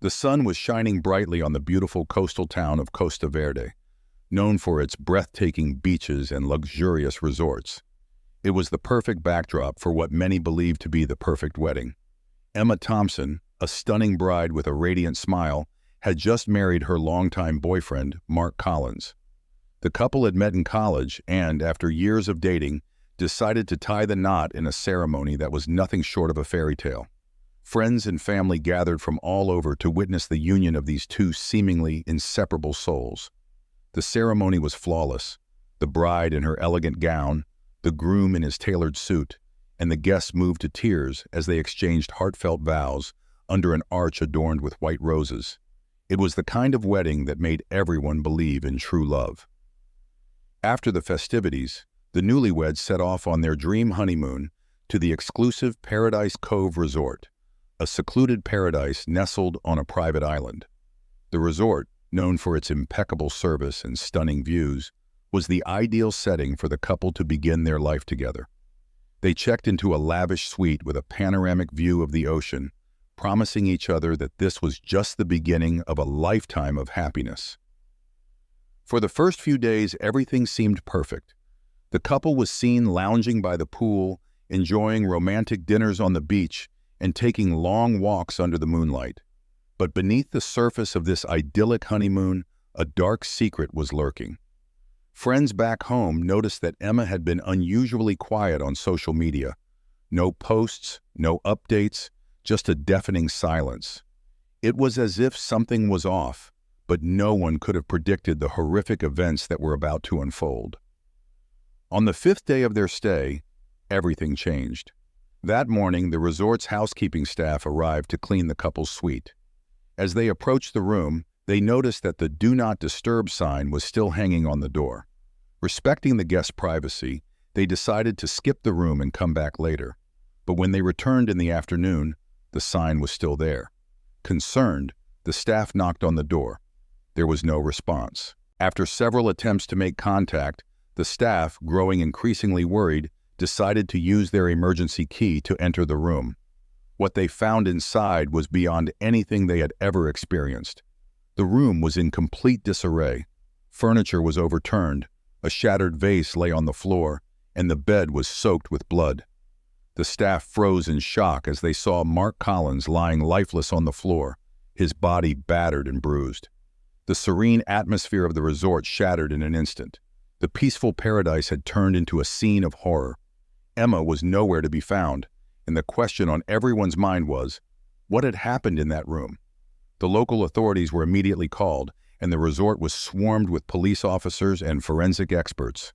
The sun was shining brightly on the beautiful coastal town of Costa Verde, known for its breathtaking beaches and luxurious resorts. It was the perfect backdrop for what many believed to be the perfect wedding. Emma Thompson, a stunning bride with a radiant smile, had just married her longtime boyfriend, Mark Collins. The couple had met in college and, after years of dating, decided to tie the knot in a ceremony that was nothing short of a fairy tale. Friends and family gathered from all over to witness the union of these two seemingly inseparable souls. The ceremony was flawless. The bride in her elegant gown, the groom in his tailored suit, and the guests moved to tears as they exchanged heartfelt vows under an arch adorned with white roses. It was the kind of wedding that made everyone believe in true love. After the festivities, the newlyweds set off on their dream honeymoon to the exclusive Paradise Cove Resort, a secluded paradise nestled on a private island. The resort, known for its impeccable service and stunning views, was the ideal setting for the couple to begin their life together. They checked into a lavish suite with a panoramic view of the ocean, promising each other that this was just the beginning of a lifetime of happiness. For the first few days, everything seemed perfect. The couple was seen lounging by the pool, enjoying romantic dinners on the beach, and taking long walks under the moonlight. But beneath the surface of this idyllic honeymoon, a dark secret was lurking. Friends back home noticed that Emma had been unusually quiet on social media. No posts, no updates, just a deafening silence. It was as if something was off, but no one could have predicted the horrific events that were about to unfold. On the fifth day of their stay, everything changed. That morning, the resort's housekeeping staff arrived to clean the couple's suite. As they approached the room, they noticed that the "Do Not Disturb" sign was still hanging on the door. Respecting the guests' privacy, they decided to skip the room and come back later. But when they returned in the afternoon, the sign was still there. Concerned, the staff knocked on the door. There was no response. After several attempts to make contact, the staff, growing increasingly worried, decided to use their emergency key to enter the room. What they found inside was beyond anything they had ever experienced. The room was in complete disarray. Furniture was overturned, a shattered vase lay on the floor, and the bed was soaked with blood. The staff froze in shock as they saw Mark Collins lying lifeless on the floor, his body battered and bruised. The serene atmosphere of the resort shattered in an instant. The peaceful paradise had turned into a scene of horror. Emma was nowhere to be found, and the question on everyone's mind was, what had happened in that room? The local authorities were immediately called, and the resort was swarmed with police officers and forensic experts.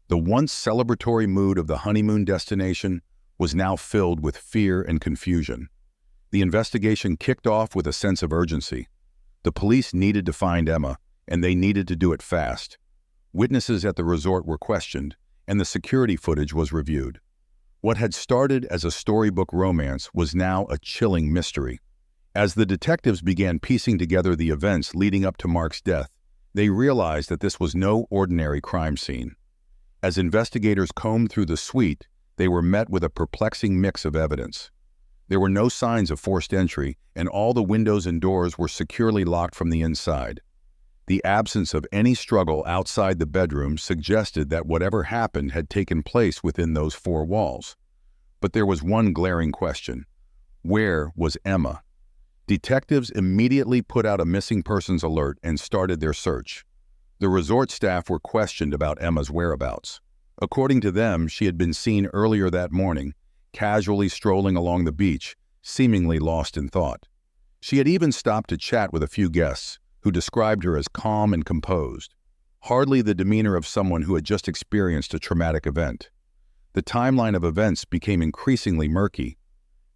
The once celebratory mood of the honeymoon destination was now filled with fear and confusion. The investigation kicked off with a sense of urgency. The police needed to find Emma, and they needed to do it fast. Witnesses at the resort were questioned, and the security footage was reviewed. What had started as a storybook romance was now a chilling mystery. As the detectives began piecing together the events leading up to Mark's death, they realized that this was no ordinary crime scene. As investigators combed through the suite, they were met with a perplexing mix of evidence. There were no signs of forced entry, and all the windows and doors were securely locked from the inside. The absence of any struggle outside the bedroom suggested that whatever happened had taken place within those four walls. But there was one glaring question. Where was Emma? Detectives immediately put out a missing persons alert and started their search. The resort staff were questioned about Emma's whereabouts. According to them, she had been seen earlier that morning, casually strolling along the beach, seemingly lost in thought. She had even stopped to chat with a few guests, who described her as calm and composed, hardly the demeanor of someone who had just experienced a traumatic event. The timeline of events became increasingly murky.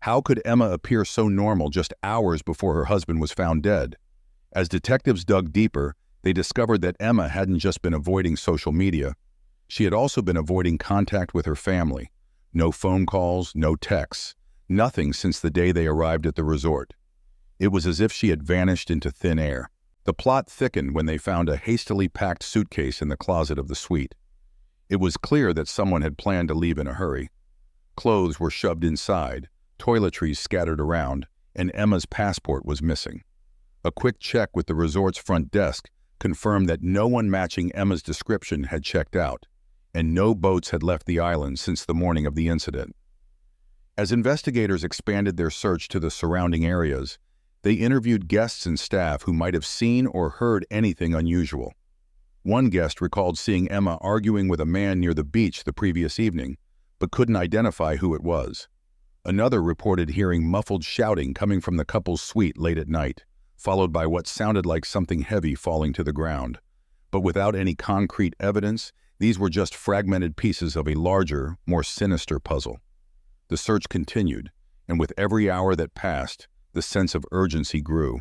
How could Emma appear so normal just hours before her husband was found dead? As detectives dug deeper, they discovered that Emma hadn't just been avoiding social media. She had also been avoiding contact with her family. No phone calls, no texts, nothing since the day they arrived at the resort. It was as if she had vanished into thin air. The plot thickened when they found a hastily packed suitcase in the closet of the suite. It was clear that someone had planned to leave in a hurry. Clothes were shoved inside, toiletries scattered around, and Emma's passport was missing. A quick check with the resort's front desk confirmed that no one matching Emma's description had checked out, and no boats had left the island since the morning of the incident. As investigators expanded their search to the surrounding areas, they interviewed guests and staff who might have seen or heard anything unusual. One guest recalled seeing Emma arguing with a man near the beach the previous evening, but couldn't identify who it was. Another reported hearing muffled shouting coming from the couple's suite late at night, followed by what sounded like something heavy falling to the ground. But without any concrete evidence, these were just fragmented pieces of a larger, more sinister puzzle. The search continued, and with every hour that passed, the sense of urgency grew.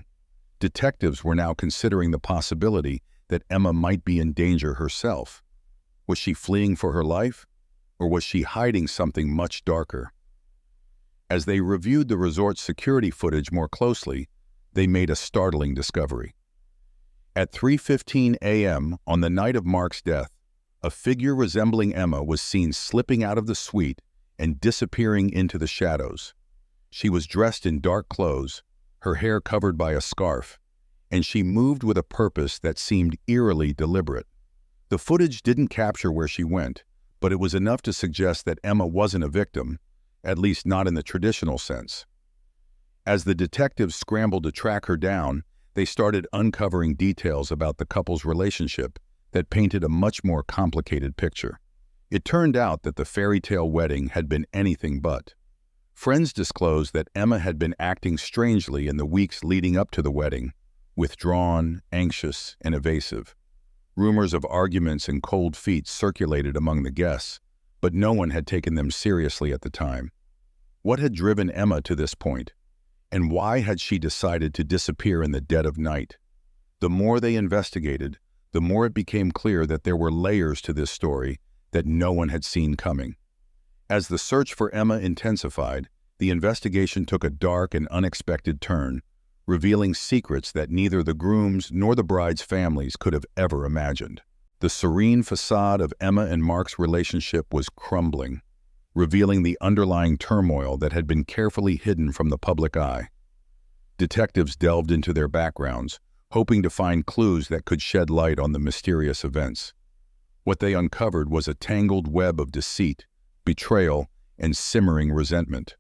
Detectives were now considering the possibility that Emma might be in danger herself. Was she fleeing for her life, or was she hiding something much darker? As they reviewed the resort's security footage more closely, they made a startling discovery. At 3:15 a.m. on the night of Mark's death, a figure resembling Emma was seen slipping out of the suite and disappearing into the shadows. She was dressed in dark clothes, her hair covered by a scarf, and she moved with a purpose that seemed eerily deliberate. The footage didn't capture where she went, but it was enough to suggest that Emma wasn't a victim, at least not in the traditional sense. As the detectives scrambled to track her down, they started uncovering details about the couple's relationship that painted a much more complicated picture. It turned out that the fairy tale wedding had been anything but. Friends disclosed that Emma had been acting strangely in the weeks leading up to the wedding, withdrawn, anxious, and evasive. Rumors of arguments and cold feet circulated among the guests, but no one had taken them seriously at the time. What had driven Emma to this point? And why had she decided to disappear in the dead of night? The more they investigated, the more it became clear that there were layers to this story that no one had seen coming. As the search for Emma intensified, the investigation took a dark and unexpected turn, revealing secrets that neither the groom's nor the bride's families could have ever imagined. The serene facade of Emma and Mark's relationship was crumbling, revealing the underlying turmoil that had been carefully hidden from the public eye. Detectives delved into their backgrounds, hoping to find clues that could shed light on the mysterious events. What they uncovered was a tangled web of deceit, betrayal, and simmering resentment.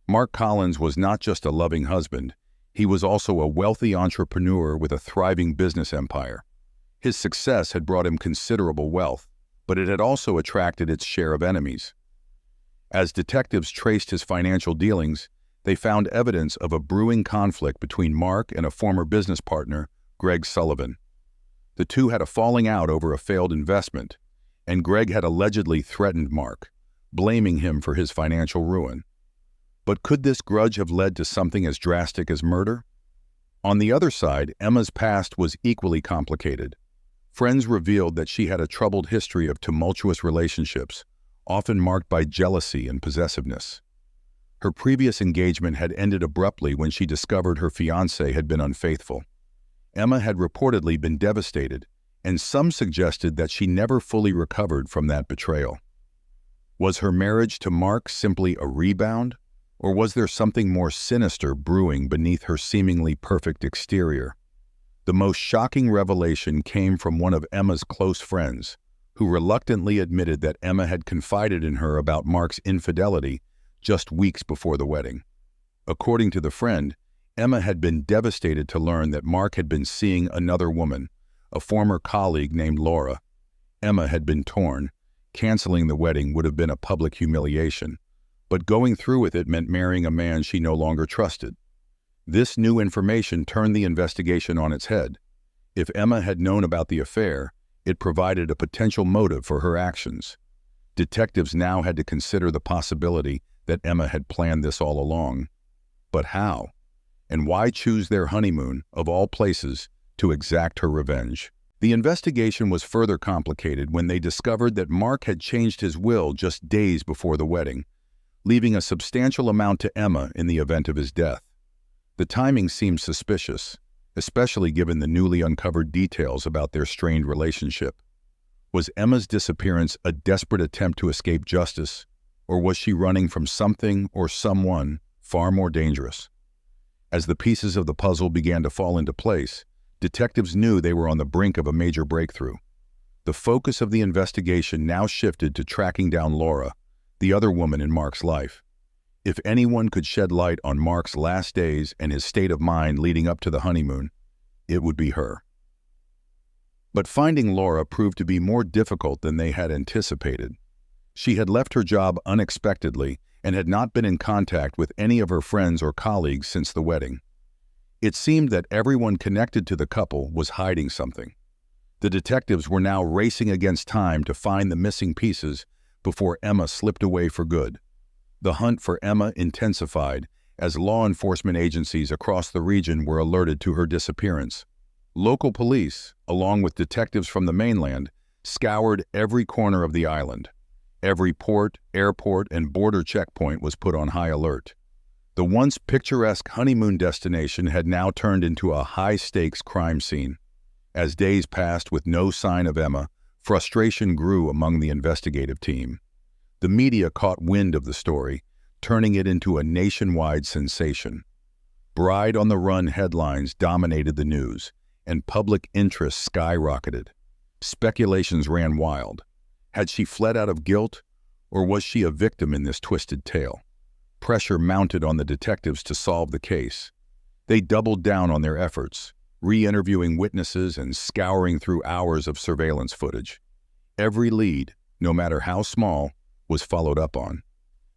Mark Collins was not just a loving husband, he was also a wealthy entrepreneur with a thriving business empire. His success had brought him considerable wealth, but it had also attracted its share of enemies. As detectives traced his financial dealings, they found evidence of a brewing conflict between Mark and a former business partner, Greg Sullivan. The two had a falling out over a failed investment, and Greg had allegedly threatened Mark, blaming him for his financial ruin. But could this grudge have led to something as drastic as murder? On the other side, Emma's past was equally complicated. Friends revealed that she had a troubled history of tumultuous relationships, often marked by jealousy and possessiveness. Her previous engagement had ended abruptly when she discovered her fiancé had been unfaithful. Emma had reportedly been devastated, and some suggested that she never fully recovered from that betrayal. Was her marriage to Mark simply a rebound, or was there something more sinister brewing beneath her seemingly perfect exterior? The most shocking revelation came from one of Emma's close friends, who reluctantly admitted that Emma had confided in her about Mark's infidelity just weeks before the wedding. According to the friend, Emma had been devastated to learn that Mark had been seeing another woman, a former colleague named Laura. Emma had been torn. Canceling the wedding would have been a public humiliation, but going through with it meant marrying a man she no longer trusted. This new information turned the investigation on its head. If Emma had known about the affair, it provided a potential motive for her actions. Detectives now had to consider the possibility that Emma had planned this all along. But how? And why choose their honeymoon, of all places, to exact her revenge? The investigation was further complicated when they discovered that Mark had changed his will just days before the wedding, leaving a substantial amount to Emma in the event of his death. The timing seemed suspicious, especially given the newly uncovered details about their strained relationship. Was Emma's disappearance a desperate attempt to escape justice, or was she running from something or someone far more dangerous? As the pieces of the puzzle began to fall into place, detectives knew they were on the brink of a major breakthrough. The focus of the investigation now shifted to tracking down Laura, the other woman in Mark's life. If anyone could shed light on Mark's last days and his state of mind leading up to the honeymoon, it would be her. But finding Laura proved to be more difficult than they had anticipated. She had left her job unexpectedly and had not been in contact with any of her friends or colleagues since the wedding. It seemed that everyone connected to the couple was hiding something. The detectives were now racing against time to find the missing pieces before Emma slipped away for good. The hunt for Emma intensified as law enforcement agencies across the region were alerted to her disappearance. Local police, along with detectives from the mainland, scoured every corner of the island. Every port, airport, and border checkpoint was put on high alert. The once picturesque honeymoon destination had now turned into a high-stakes crime scene. As days passed with no sign of Emma, frustration grew among the investigative team. The media caught wind of the story, turning it into a nationwide sensation. Bride-on-the-run headlines dominated the news, and public interest skyrocketed. Speculations ran wild. Had she fled out of guilt, or was she a victim in this twisted tale? Pressure mounted on the detectives to solve the case. They doubled down on their efforts, re-interviewing witnesses and scouring through hours of surveillance footage. Every lead, no matter how small, was followed up on.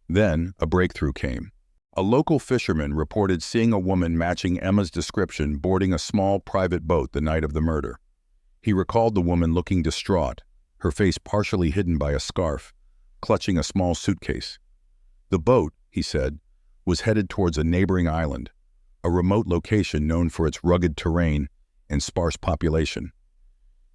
Then, a breakthrough came. A local fisherman reported seeing a woman matching Emma's description boarding a small private boat the night of the murder. He recalled the woman looking distraught, her face partially hidden by a scarf, clutching a small suitcase. The boat, he said, was headed towards a neighboring island, a remote location known for its rugged terrain and sparse population.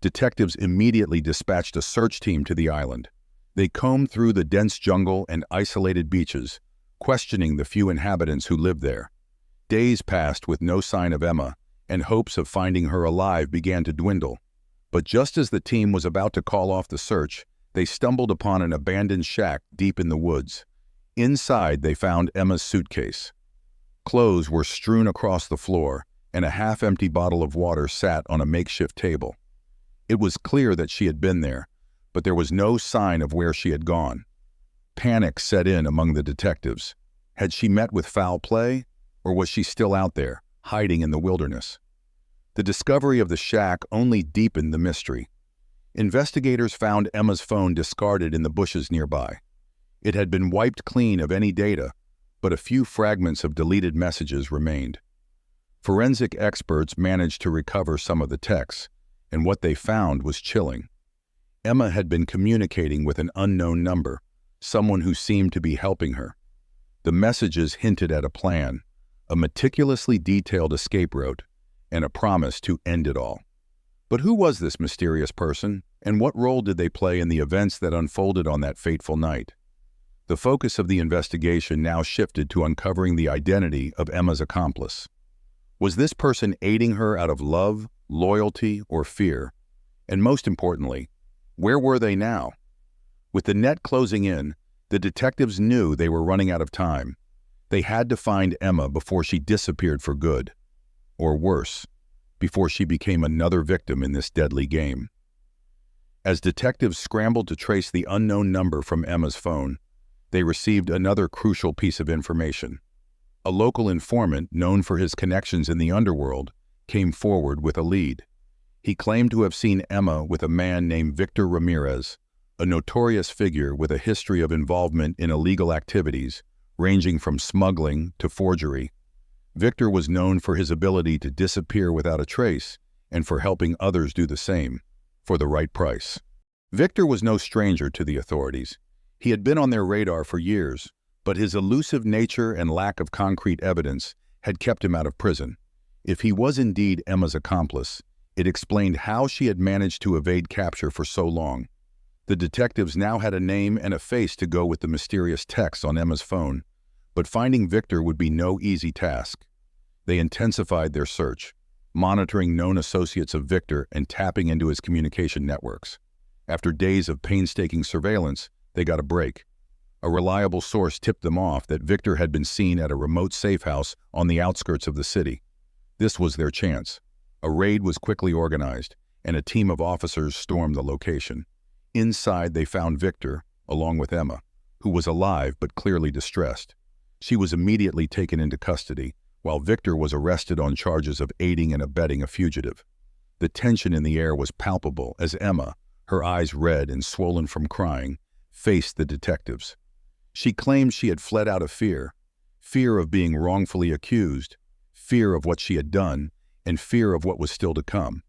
Detectives immediately dispatched a search team to the island. They combed through the dense jungle and isolated beaches, questioning the few inhabitants who lived there. Days passed with no sign of Emma, and hopes of finding her alive began to dwindle. But just as the team was about to call off the search, they stumbled upon an abandoned shack deep in the woods. Inside, they found Emma's suitcase. Clothes were strewn across the floor, and a half-empty bottle of water sat on a makeshift table. It was clear that she had been there, but there was no sign of where she had gone. Panic set in among the detectives. Had she met with foul play, or was she still out there, hiding in the wilderness? The discovery of the shack only deepened the mystery. Investigators found Emma's phone discarded in the bushes nearby. It had been wiped clean of any data, but a few fragments of deleted messages remained. Forensic experts managed to recover some of the texts, and what they found was chilling. Emma had been communicating with an unknown number, someone who seemed to be helping her. The messages hinted at a plan, a meticulously detailed escape route, and a promise to end it all. But who was this mysterious person, and what role did they play in the events that unfolded on that fateful night? The focus of the investigation now shifted to uncovering the identity of Emma's accomplice. Was this person aiding her out of love, loyalty, or fear? And most importantly, where were they now? With the net closing in, the detectives knew they were running out of time. They had to find Emma before she disappeared for good. Or worse, before she became another victim in this deadly game. As detectives scrambled to trace the unknown number from Emma's phone, they received another crucial piece of information. A local informant, known for his connections in the underworld, came forward with a lead. He claimed to have seen Emma with a man named Victor Ramirez, a notorious figure with a history of involvement in illegal activities, ranging from smuggling to forgery. Victor was known for his ability to disappear without a trace and for helping others do the same, for the right price. Victor was no stranger to the authorities. He had been on their radar for years, but his elusive nature and lack of concrete evidence had kept him out of prison. If he was indeed Emma's accomplice, it explained how she had managed to evade capture for so long. The detectives now had a name and a face to go with the mysterious texts on Emma's phone, but finding Victor would be no easy task. They intensified their search, monitoring known associates of Victor and tapping into his communication networks. After days of painstaking surveillance, they got a break. A reliable source tipped them off that Victor had been seen at a remote safe house on the outskirts of the city. This was their chance. A raid was quickly organized, and a team of officers stormed the location. Inside, they found Victor, along with Emma, who was alive but clearly distressed. She was immediately taken into custody, while Victor was arrested on charges of aiding and abetting a fugitive. The tension in the air was palpable as Emma, her eyes red and swollen from crying, faced the detectives. She claimed she had fled out of fear of being wrongfully accused, fear of what she had done, and fear of what was still to come.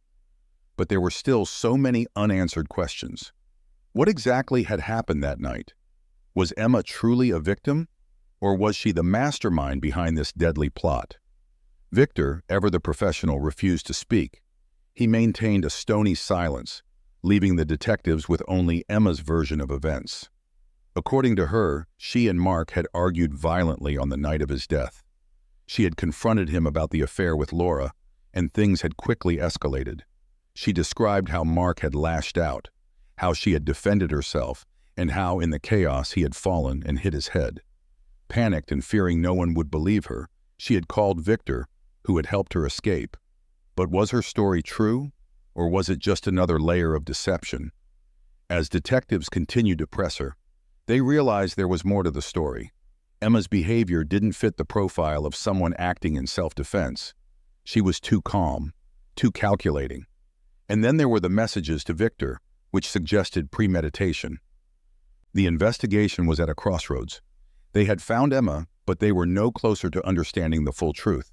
But there were still so many unanswered questions. What exactly had happened that night? Was Emma truly a victim, or was she the mastermind behind this deadly plot? Victor, ever the professional, refused to speak. He maintained a stony silence, leaving the detectives with only Emma's version of events. According to her, she and Mark had argued violently on the night of his death. She had confronted him about the affair with Laura, and things had quickly escalated. She described how Mark had lashed out, how she had defended herself, and how in the chaos he had fallen and hit his head. Panicked and fearing no one would believe her, she had called Victor, who had helped her escape. But was her story true, or was it just another layer of deception? As detectives continued to press her, they realized there was more to the story. Emma's behavior didn't fit the profile of someone acting in self-defense. She was too calm, too calculating. And then there were the messages to Victor, which suggested premeditation. The investigation was at a crossroads. They had found Emma, but they were no closer to understanding the full truth.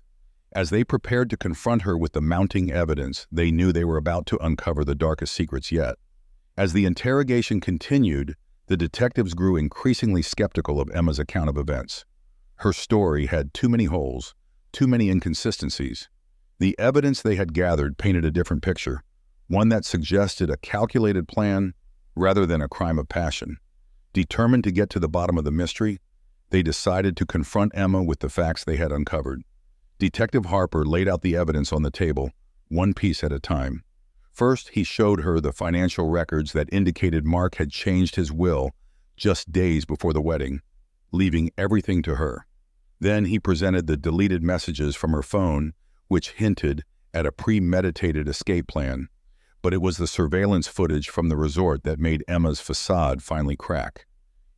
As they prepared to confront her with the mounting evidence, they knew they were about to uncover the darkest secrets yet. As the interrogation continued, the detectives grew increasingly skeptical of Emma's account of events. Her story had too many holes, too many inconsistencies. The evidence they had gathered painted a different picture, one that suggested a calculated plan rather than a crime of passion. Determined to get to the bottom of the mystery, they decided to confront Emma with the facts they had uncovered. Detective Harper laid out the evidence on the table, one piece at a time. First, he showed her the financial records that indicated Mark had changed his will just days before the wedding, leaving everything to her. Then he presented the deleted messages from her phone, which hinted at a premeditated escape plan. But it was the surveillance footage from the resort that made Emma's facade finally crack.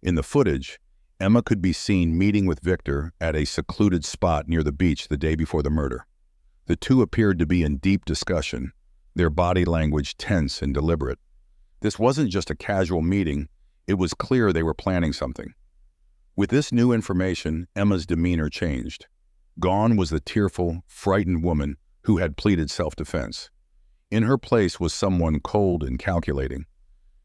In the footage, Emma could be seen meeting with Victor at a secluded spot near the beach the day before the murder. The two appeared to be in deep discussion, their body language tense and deliberate. This wasn't just a casual meeting, it was clear they were planning something. With this new information, Emma's demeanor changed. Gone was the tearful, frightened woman who had pleaded self-defense. In her place was someone cold and calculating.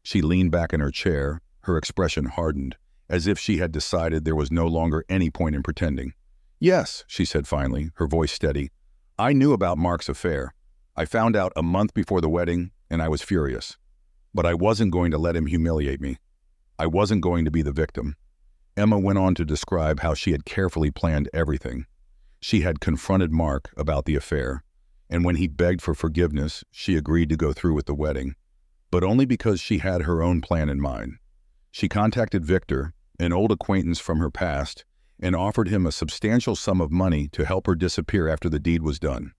She leaned back in her chair, her expression hardened, as if she had decided there was no longer any point in pretending. "Yes," she said finally, her voice steady. "I knew about Mark's affair. I found out a month before the wedding, and I was furious. But I wasn't going to let him humiliate me. I wasn't going to be the victim." Emma went on to describe how she had carefully planned everything. She had confronted Mark about the affair, and when he begged for forgiveness, she agreed to go through with the wedding, but only because she had her own plan in mind. She contacted Victor, an old acquaintance from her past, and offered him a substantial sum of money to help her disappear after the deed was done.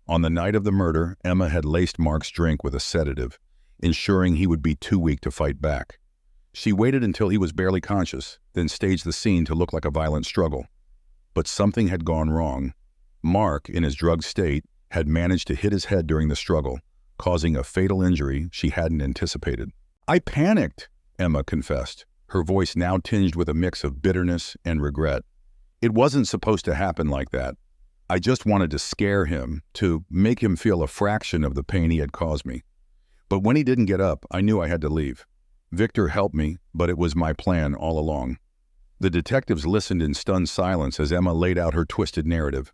On the night of the murder, Emma had laced Mark's drink with a sedative, ensuring he would be too weak to fight back. She waited until he was barely conscious, then staged the scene to look like a violent struggle. But something had gone wrong. Mark, in his drugged state, had managed to hit his head during the struggle, causing a fatal injury she hadn't anticipated. "I panicked," Emma confessed, her voice now tinged with a mix of bitterness and regret. "It wasn't supposed to happen like that. I just wanted to scare him, to make him feel a fraction of the pain he had caused me. But when he didn't get up, I knew I had to leave. Victor helped me, but it was my plan all along." The detectives listened in stunned silence as Emma laid out her twisted narrative.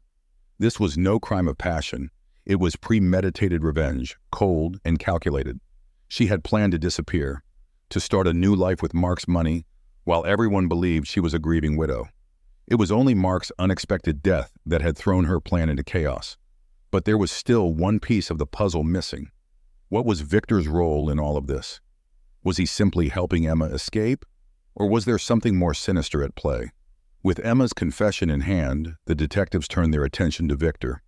This was no crime of passion. It was premeditated revenge, cold and calculated. She had planned to disappear, to start a new life with Mark's money, while everyone believed she was a grieving widow. It was only Mark's unexpected death that had thrown her plan into chaos. But there was still one piece of the puzzle missing. What was Victor's role in all of this? Was he simply helping Emma escape? Or was there something more sinister at play? With Emma's confession in hand, the detectives turned their attention to Victor.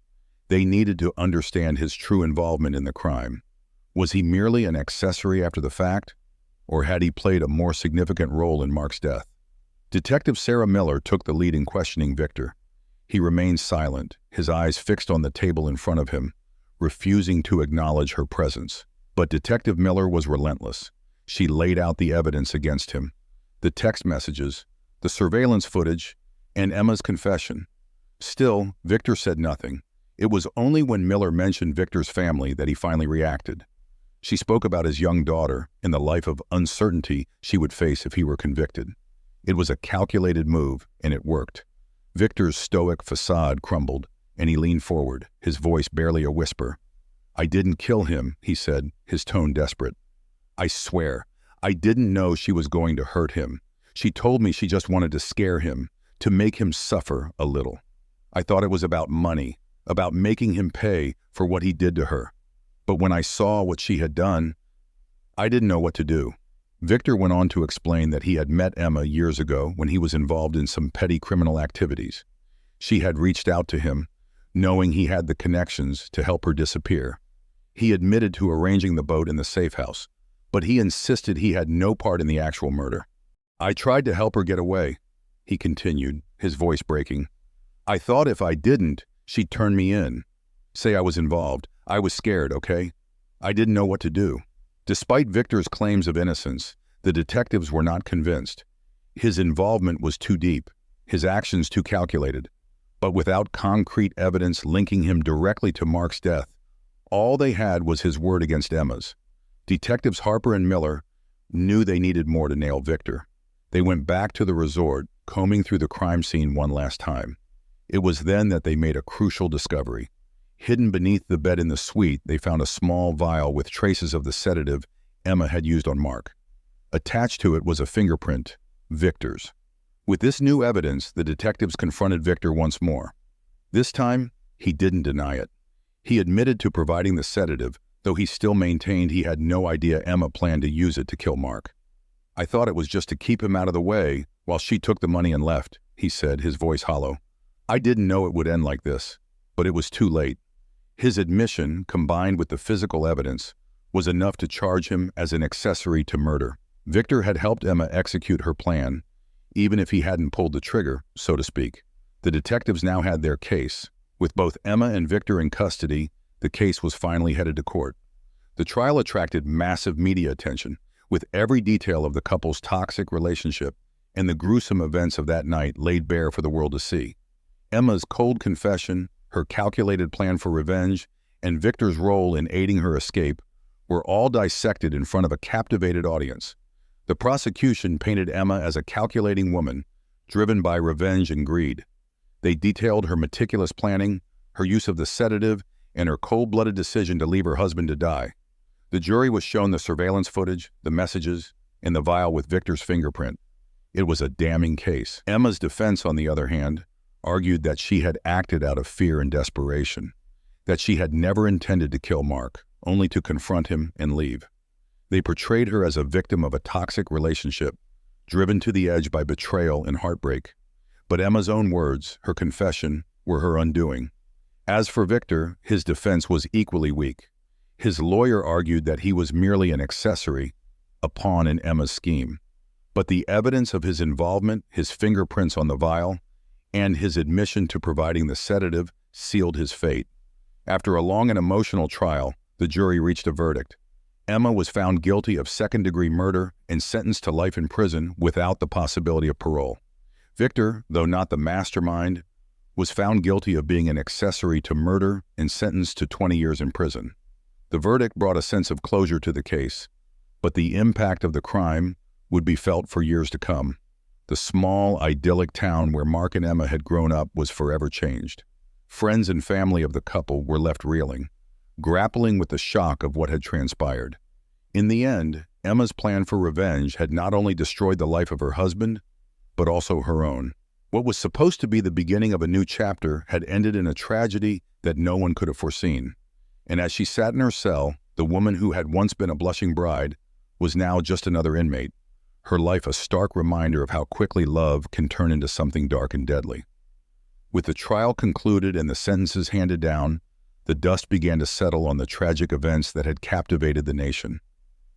They needed to understand his true involvement in the crime. Was he merely an accessory after the fact? Or had he played a more significant role in Mark's death? Detective Sarah Miller took the lead in questioning Victor. He remained silent, his eyes fixed on the table in front of him, refusing to acknowledge her presence. But Detective Miller was relentless. She laid out the evidence against him. The text messages, the surveillance footage, and Emma's confession. Still, Victor said nothing. It was only when Miller mentioned Victor's family that he finally reacted. She spoke about his young daughter and the life of uncertainty she would face if he were convicted. It was a calculated move, and it worked. Victor's stoic facade crumbled, and he leaned forward, his voice barely a whisper. "I didn't kill him," he said, his tone desperate. "I swear, I didn't know she was going to hurt him. She told me she just wanted to scare him, to make him suffer a little. I thought it was about money, about making him pay for what he did to her. But when I saw what she had done, I didn't know what to do." Victor went on to explain that he had met Emma years ago when he was involved in some petty criminal activities. She had reached out to him, knowing he had the connections to help her disappear. He admitted to arranging the boat in the safe house, but he insisted he had no part in the actual murder. "I tried to help her get away," he continued, his voice breaking. "I thought if I didn't, she'd turn me in. Say I was involved. I was scared, okay? I didn't know what to do." Despite Victor's claims of innocence, the detectives were not convinced. His involvement was too deep, his actions too calculated. But without concrete evidence linking him directly to Mark's death, all they had was his word against Emma's. Detectives Harper and Miller knew they needed more to nail Victor. They went back to the resort, combing through the crime scene one last time. It was then that they made a crucial discovery. Hidden beneath the bed in the suite, they found a small vial with traces of the sedative Emma had used on Mark. Attached to it was a fingerprint, Victor's. With this new evidence, the detectives confronted Victor once more. This time, he didn't deny it. He admitted to providing the sedative, though he still maintained he had no idea Emma planned to use it to kill Mark. "I thought it was just to keep him out of the way while she took the money and left," he said, his voice hollow. "I didn't know it would end like this, but it was too late." His admission, combined with the physical evidence, was enough to charge him as an accessory to murder. Victor had helped Emma execute her plan, even if he hadn't pulled the trigger, so to speak. The detectives now had their case. With both Emma and Victor in custody, the case was finally headed to court. The trial attracted massive media attention, with every detail of the couple's toxic relationship and the gruesome events of that night laid bare for the world to see. Emma's cold confession, her calculated plan for revenge, and Victor's role in aiding her escape were all dissected in front of a captivated audience. The prosecution painted Emma as a calculating woman, driven by revenge and greed. They detailed her meticulous planning, her use of the sedative, and her cold-blooded decision to leave her husband to die. The jury was shown the surveillance footage, the messages, and the vial with Victor's fingerprint. It was a damning case. Emma's defense, on the other hand, argued that she had acted out of fear and desperation, that she had never intended to kill Mark, only to confront him and leave. They portrayed her as a victim of a toxic relationship, driven to the edge by betrayal and heartbreak. But Emma's own words, her confession, were her undoing. As for Victor, his defense was equally weak. His lawyer argued that he was merely an accessory, a pawn in Emma's scheme. But the evidence of his involvement, his fingerprints on the vial, and his admission to providing the sedative sealed his fate. After a long and emotional trial, the jury reached a verdict. Emma was found guilty of second-degree murder and sentenced to life in prison without the possibility of parole. Victor, though not the mastermind, was found guilty of being an accessory to murder and sentenced to 20 years in prison. The verdict brought a sense of closure to the case, but the impact of the crime would be felt for years to come. The small, idyllic town where Mark and Emma had grown up was forever changed. Friends and family of the couple were left reeling, grappling with the shock of what had transpired. In the end, Emma's plan for revenge had not only destroyed the life of her husband, but also her own. What was supposed to be the beginning of a new chapter had ended in a tragedy that no one could have foreseen. And as she sat in her cell, the woman who had once been a blushing bride was now just another inmate. her life a stark reminder of how quickly love can turn into something dark and deadly. With the trial concluded and the sentences handed down, the dust began to settle on the tragic events that had captivated the nation.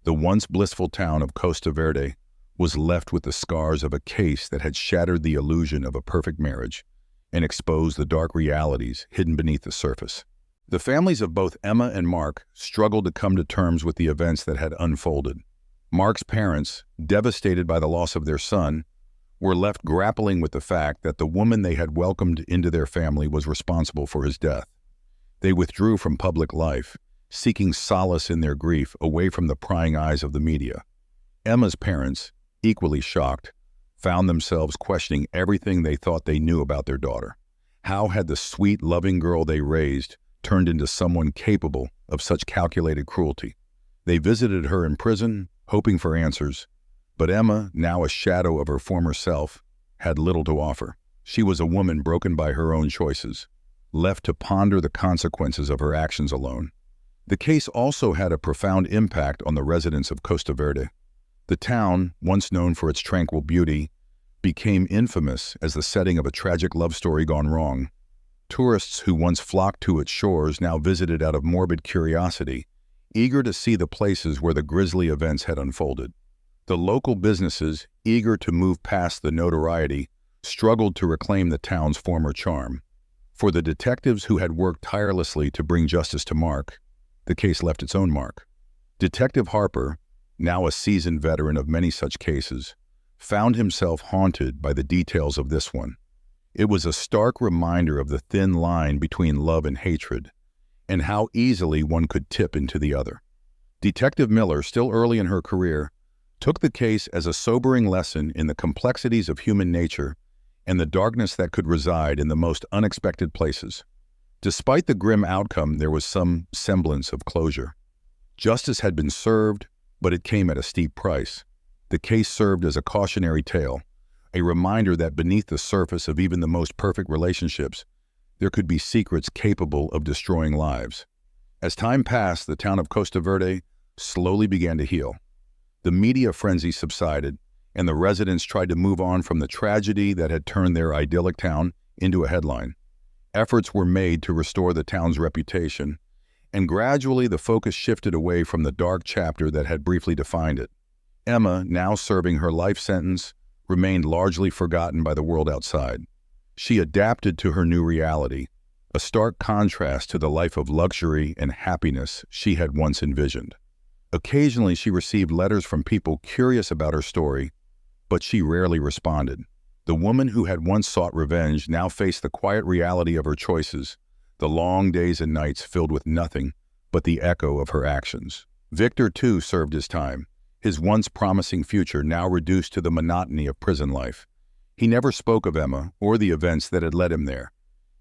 The once blissful town of Costa Verde was left with the scars of a case that had shattered the illusion of a perfect marriage and exposed the dark realities hidden beneath the surface. The families of both Emma and Mark struggled to come to terms with the events that had unfolded. Mark's parents, devastated by the loss of their son, were left grappling with the fact that the woman they had welcomed into their family was responsible for his death. They withdrew from public life, seeking solace in their grief away from the prying eyes of the media. Emma's parents, equally shocked, found themselves questioning everything they thought they knew about their daughter. How had the sweet, loving girl they raised turned into someone capable of such calculated cruelty? They visited her in prison, hoping for answers, but Emma, now a shadow of her former self, had little to offer. She was a woman broken by her own choices, left to ponder the consequences of her actions alone. The case also had a profound impact on the residents of Costa Verde. The town, once known for its tranquil beauty, became infamous as the setting of a tragic love story gone wrong. Tourists who once flocked to its shores now visited out of morbid curiosity, eager to see the places where the grisly events had unfolded. The local businesses, eager to move past the notoriety, struggled to reclaim the town's former charm. For the detectives who had worked tirelessly to bring justice to Mark, the case left its own mark. Detective Harper, now a seasoned veteran of many such cases, found himself haunted by the details of this one. It was a stark reminder of the thin line between love and hatred, and how easily one could tip into the other. Detective Miller, still early in her career, took the case as a sobering lesson in the complexities of human nature and the darkness that could reside in the most unexpected places. Despite the grim outcome, there was some semblance of closure. Justice had been served, but it came at a steep price. The case served as a cautionary tale, a reminder that beneath the surface of even the most perfect relationships, there could be secrets capable of destroying lives. As time passed, the town of Costa Verde slowly began to heal. The media frenzy subsided, and the residents tried to move on from the tragedy that had turned their idyllic town into a headline. Efforts were made to restore the town's reputation, and gradually the focus shifted away from the dark chapter that had briefly defined it. Emma, now serving her life sentence, remained largely forgotten by the world outside. She adapted to her new reality, a stark contrast to the life of luxury and happiness she had once envisioned. Occasionally, she received letters from people curious about her story, but she rarely responded. The woman who had once sought revenge now faced the quiet reality of her choices, the long days and nights filled with nothing but the echo of her actions. Victor, too, served his time, his once promising future now reduced to the monotony of prison life. He never spoke of Emma or the events that had led him there.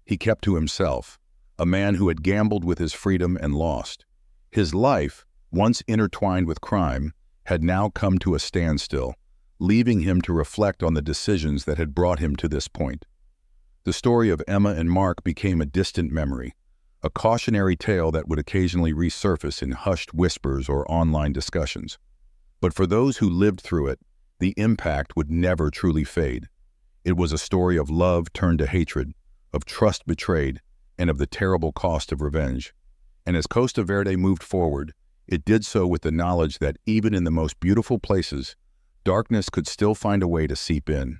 He kept to himself, a man who had gambled with his freedom and lost. His life, once intertwined with crime, had now come to a standstill, leaving him to reflect on the decisions that had brought him to this point. The story of Emma and Mark became a distant memory, a cautionary tale that would occasionally resurface in hushed whispers or online discussions. But for those who lived through it, the impact would never truly fade. It was a story of love turned to hatred, of trust betrayed, and of the terrible cost of revenge. And as Costa Verde moved forward, it did so with the knowledge that even in the most beautiful places, darkness could still find a way to seep in.